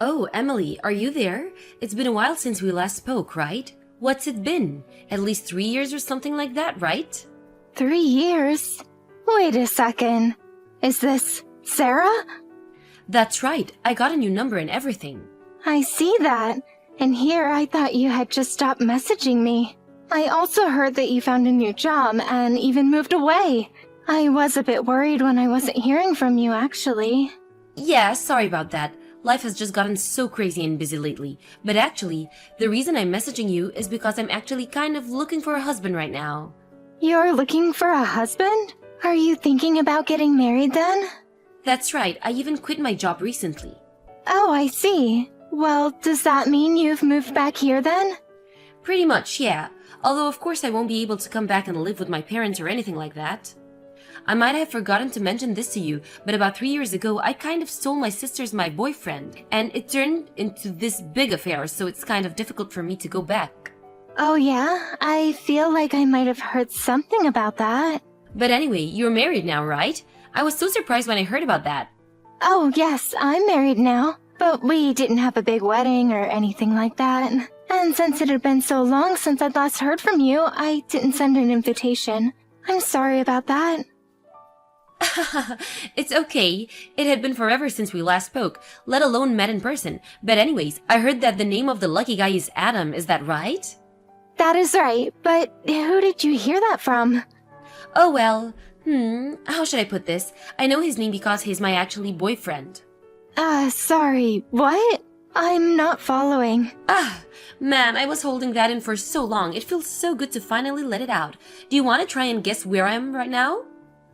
Oh, Emily, are you there? It's been a while since we last spoke, right? What's it been? At least 3 years or something like that, right? 3 years? Wait a second. Is this Sarah? That's right. I got a new number and everything. I see that. And here I thought you had just stopped messaging me. I also heard that you found a new job and even moved away. I was a bit worried when I wasn't hearing from you, actually. Yeah, sorry about that. Life has just gotten so crazy and busy lately. But actually, the reason I'm messaging you is because I'm actually kind of looking for a husband right now. You're looking for a husband? Are you thinking about getting married then? That's right. I even quit my job recently. Oh, I see. Well, does that mean you've moved back here then? Pretty much, yeah. Although of course I won't be able to come back and live with my parents or anything like that. I might have forgotten to mention this to you, but about 3 years ago I kind of stole my sister's my boyfriend, and it turned into this big affair, so it's kind of difficult for me to go back. Oh yeah? I feel like I might have heard something about that. But anyway, you're married now, right? I was so surprised when I heard about that. Oh yes, I'm married now. But we didn't have a big wedding or anything like that. And since it had been so long since I'd last heard from you, I didn't send an invitation. I'm sorry about that. It's okay. It had been forever since we last spoke, let alone met in person. But anyways, I heard that the name of the lucky guy is Adam, is that right? That is right, but who did you hear that from? Oh well, how should I put this? I know his name because he's my actually boyfriend. Sorry, what? I'm not following. Man, I was holding that in for so long. It feels so good to finally let it out. Do you want to try and guess where I am right now?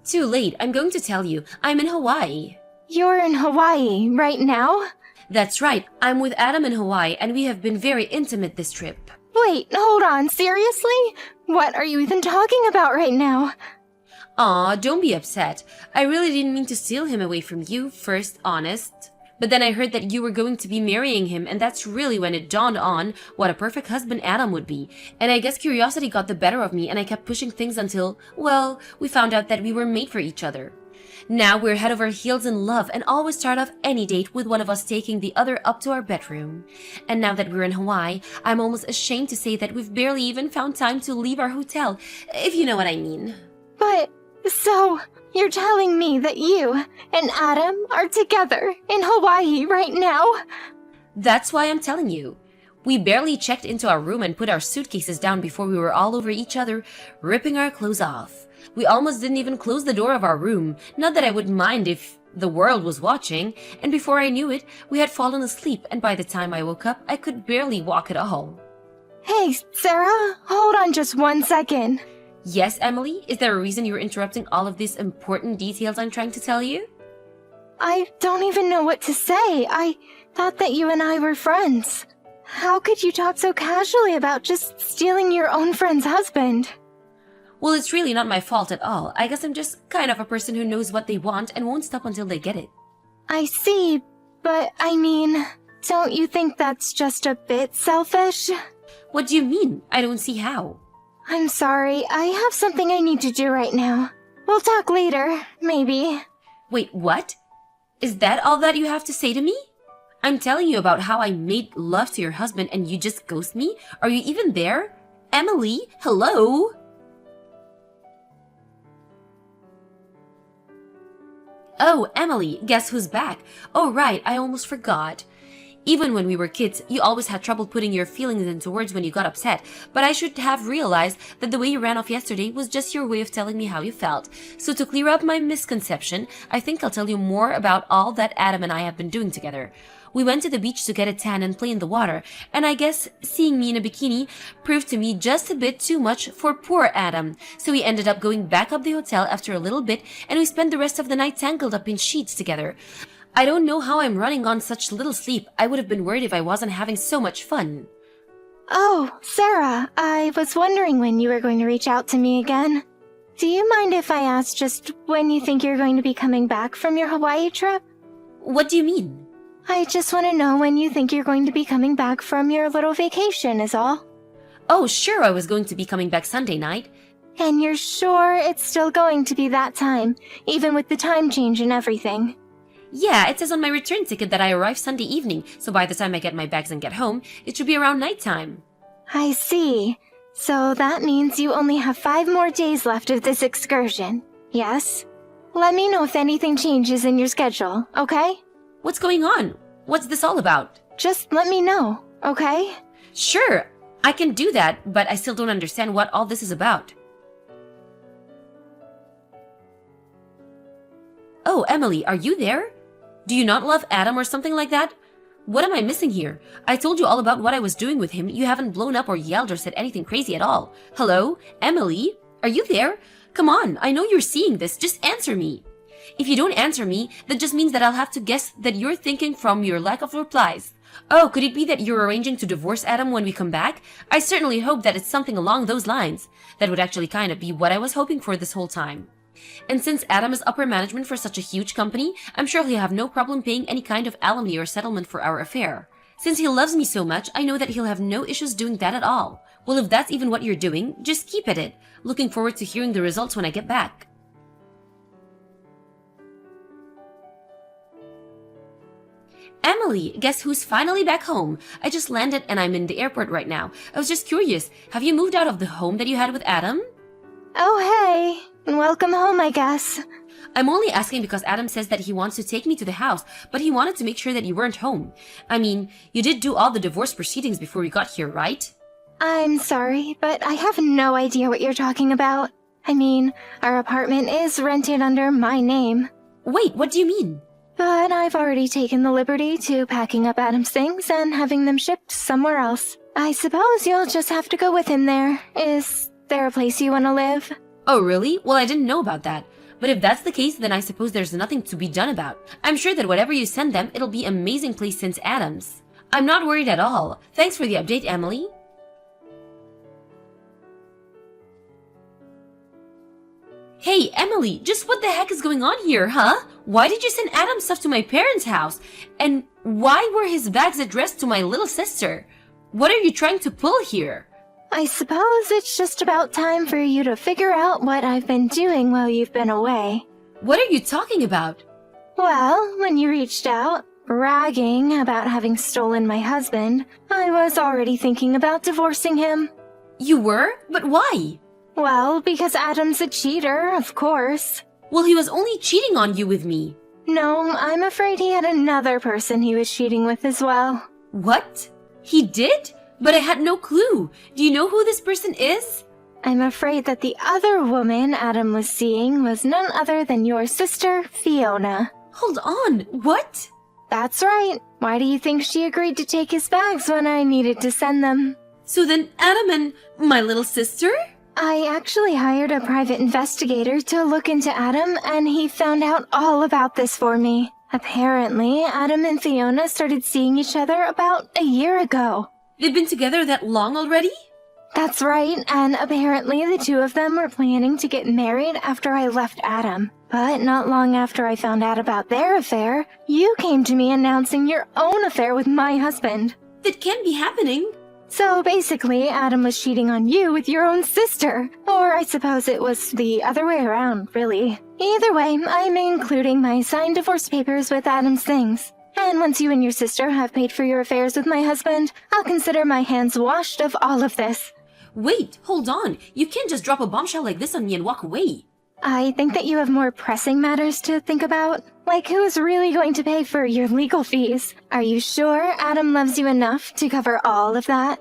Too late, I'm going to tell you. I'm in Hawaii. You're in Hawaii right now? That's right, I'm with Adam in Hawaii and we have been very intimate this trip. Wait, hold on, seriously? What are you even talking about right now? Aw, don't be upset. I really didn't mean to steal him away from you, first, honest. But then I heard that you were going to be marrying him, and that's really when it dawned on what a perfect husband Adam would be. And I guess curiosity got the better of me, and I kept pushing things until, well, we found out that we were made for each other. Now we're head over heels in love and always start off any date with one of us taking the other up to our bedroom. And now that we're in Hawaii, I'm almost ashamed to say that we've barely even found time to leave our hotel, if you know what I mean. But, so, you're telling me that you and Adam are together in Hawaii right now? That's why I'm telling you. We barely checked into our room and put our suitcases down before we were all over each other, ripping our clothes off. We almost didn't even close the door of our room, not that I would mind if the world was watching, and before I knew it, we had fallen asleep, and by the time I woke up, I could barely walk at all. Hey, Sarah, hold on just 1 second. Yes, Emily? Is there a reason you're interrupting all of these important details I'm trying to tell you? I don't even know what to say. I thought that you and I were friends. How could you talk so casually about just stealing your own friend's husband? Well, it's really not my fault at all. I guess I'm just kind of a person who knows what they want and won't stop until they get it. I see, but I mean, don't you think that's just a bit selfish? What do you mean? I don't see how. I'm sorry, I have something I need to do right now. We'll talk later, maybe. Wait, what? Is that all that you have to say to me? I'm telling you about how I made love to your husband and you just ghost me? Are you even there? Emily, hello? Oh, Emily, guess who's back? Oh, right, I almost forgot. Even when we were kids, you always had trouble putting your feelings into words when you got upset, but I should have realized that the way you ran off yesterday was just your way of telling me how you felt. So to clear up my misconception, I think I'll tell you more about all that Adam and I have been doing together. We went to the beach to get a tan and play in the water, and I guess seeing me in a bikini proved to me just a bit too much for poor Adam. So we ended up going back up the hotel after a little bit, and we spent the rest of the night tangled up in sheets together. I don't know how I'm running on such little sleep. I would have been worried if I wasn't having so much fun. Oh, Sarah, I was wondering when you were going to reach out to me again. Do you mind if I ask just when you think you're going to be coming back from your Hawaii trip? What do you mean? I just want to know when you think you're going to be coming back from your little vacation is all. Oh, sure, I was going to be coming back Sunday night. And you're sure it's still going to be that time, even with the time change and everything? Yeah, it says on my return ticket that I arrive Sunday evening, so by the time I get my bags and get home, it should be around nighttime. I see. So that means you only have 5 more days left of this excursion. Yes? Let me know if anything changes in your schedule, okay? What's going on? What's this all about? Just let me know, okay? Sure, I can do that, but I still don't understand what all this is about. Oh, Emily, are you there? Do you not love Adam or something like that? What am I missing here? I told you all about what I was doing with him. You haven't blown up or yelled or said anything crazy at all. Hello? Emily? Are you there? Come on, I know you're seeing this. Just answer me. If you don't answer me, that just means that I'll have to guess that you're thinking from your lack of replies. Oh, could it be that you're arranging to divorce Adam when we come back? I certainly hope that it's something along those lines. That would actually kind of be what I was hoping for this whole time. And since Adam is upper management for such a huge company, I'm sure he'll have no problem paying any kind of alimony or settlement for our affair. Since he loves me so much, I know that he'll have no issues doing that at all. Well, if that's even what you're doing, just keep at it. Looking forward to hearing the results when I get back. Emily, guess who's finally back home? I just landed and I'm in the airport right now. I was just curious, have you moved out of the home that you had with Adam? Oh, hey. Welcome home, I guess. I'm only asking because Adam says that he wants to take me to the house, but he wanted to make sure that you weren't home. I mean, you did do all the divorce proceedings before we got here, right? I'm sorry, but I have no idea what you're talking about. I mean, our apartment is rented under my name. Wait, what do you mean? But I've already taken the liberty to packing up Adam's things and having them shipped somewhere else. I suppose you'll just have to go with him there. Is there a place you want to live? Oh, really? Well, I didn't know about that. But if that's the case, then I suppose there's nothing to be done about. I'm sure that whatever you send them, it'll be an amazing place since Adam's. I'm not worried at all. Thanks for the update, Emily. Hey, Emily, just what the heck is going on here, huh? Why did you send Adam's stuff to my parents' house? And why were his bags addressed to my little sister? What are you trying to pull here? I suppose it's just about time for you to figure out what I've been doing while you've been away. What are you talking about? Well, when you reached out, bragging about having stolen my husband, I was already thinking about divorcing him. You were? But why? Well, because Adam's a cheater, of course. Well, he was only cheating on you with me. No, I'm afraid he had another person he was cheating with as well. What? He did? But I had no clue. Do you know who this person is? I'm afraid that the other woman Adam was seeing was none other than your sister, Fiona. Hold on, what? That's right. Why do you think she agreed to take his bags when I needed to send them? So then Adam and my little sister? I actually hired a private investigator to look into Adam, and he found out all about this for me. Apparently, Adam and Fiona started seeing each other about a year ago. They've been together that long already? That's right, and apparently the two of them were planning to get married after I left Adam. But not long after I found out about their affair, you came to me announcing your own affair with my husband. That can't be happening. So basically, Adam was cheating on you with your own sister. Or I suppose it was the other way around, really. Either way, I'm including my signed divorce papers with Adam's things. And once you and your sister have paid for your affairs with my husband, I'll consider my hands washed of all of this. Wait, hold on. You can't just drop a bombshell like this on me and walk away. I think that you have more pressing matters to think about. Like who's really going to pay for your legal fees? Are you sure Adam loves you enough to cover all of that?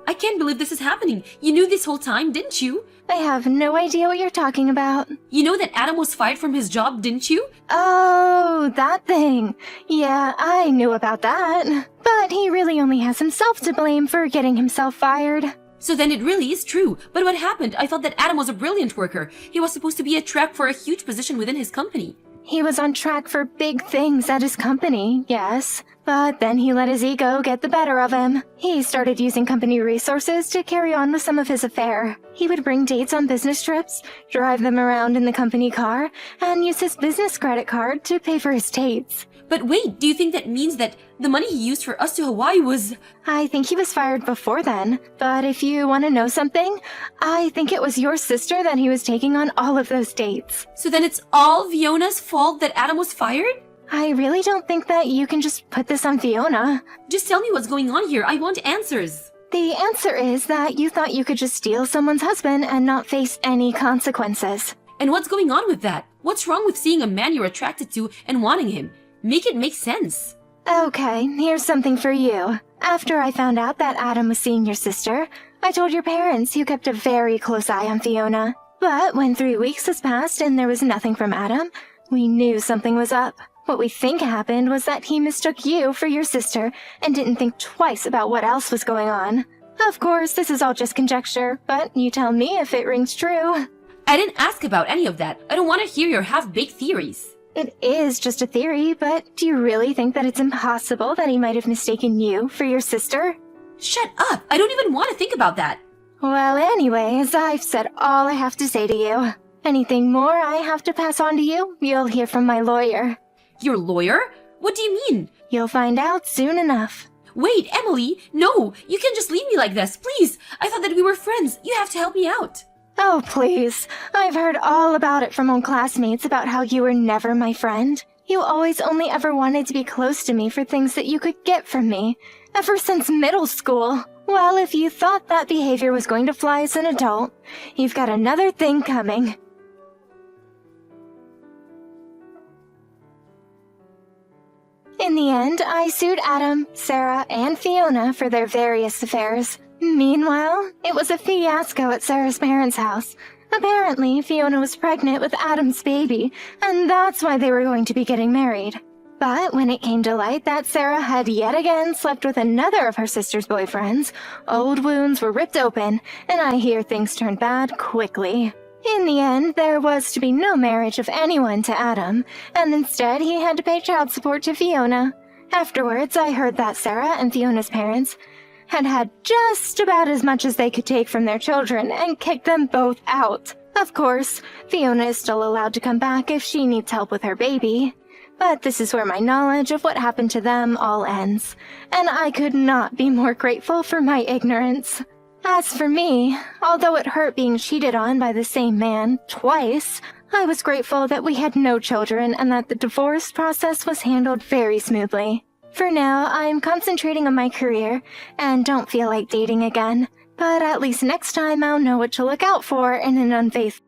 I can't believe this is happening. You knew this whole time, didn't you? I have no idea what you're talking about. You know that Adam was fired from his job, didn't you? Oh, that thing. Yeah, I knew about that. But he really only has himself to blame for getting himself fired. So then it really is true. But what happened? I thought that Adam was a brilliant worker. He was supposed to be a track for a huge position within his company. He was on track for big things at his company, yes. But then he let his ego get the better of him. He started using company resources to carry on with some of his affair. He would bring dates on business trips, drive them around in the company car, and use his business credit card to pay for his dates. But wait, do you think that means that the money he used for us to Hawaii was... I think he was fired before then, but if you want to know something, I think it was your sister that he was taking on all of those dates. So then it's all Fiona's fault that Adam was fired? I really don't think that you can just put this on Fiona. Just tell me what's going on here. I want answers. The answer is that you thought you could just steal someone's husband and not face any consequences. And what's going on with that? What's wrong with seeing a man you're attracted to and wanting him? Make it make sense. Okay, here's something for you. After I found out that Adam was seeing your sister, I told your parents you kept a very close eye on Fiona. But when 3 weeks has passed and there was nothing from Adam, we knew something was up. What we think happened was that he mistook you for your sister and didn't think twice about what else was going on. Of course, this is all just conjecture, but you tell me if it rings true. I didn't ask about any of that. I don't want to hear your half-baked theories. It is just a theory, but do you really think that it's impossible that he might have mistaken you for your sister? Shut up! I don't even want to think about that. Well, anyways, I've said all I have to say to you. Anything more I have to pass on to you, you'll hear from my lawyer. Your lawyer? What do you mean? You'll find out soon enough. Wait, Emily! No! You can't just leave me like this, please! I thought that we were friends. You have to help me out. Oh, please. I've heard all about it from old classmates about how you were never my friend. You always only ever wanted to be close to me for things that you could get from me. Ever since middle school. Well, if you thought that behavior was going to fly as an adult, you've got another thing coming. In the end, I sued Adam, Sarah, and Fiona for their various affairs. Meanwhile, it was a fiasco at Sarah's parents' house. Apparently, Fiona was pregnant with Adam's baby, and that's why they were going to be getting married. But when it came to light that Sarah had yet again slept with another of her sister's boyfriends, old wounds were ripped open, and I hear things turned bad quickly. In the end, there was to be no marriage of anyone to Adam, and instead he had to pay child support to Fiona. Afterwards, I heard that Sarah and Fiona's parents had had just about as much as they could take from their children and kicked them both out. Of course, Fiona is still allowed to come back if she needs help with her baby. But this is where my knowledge of what happened to them all ends, and I could not be more grateful for my ignorance. As for me, although it hurt being cheated on by the same man twice, I was grateful that we had no children and that the divorce process was handled very smoothly. For now, I'm concentrating on my career and don't feel like dating again, but at least next time I'll know what to look out for in an unfaithful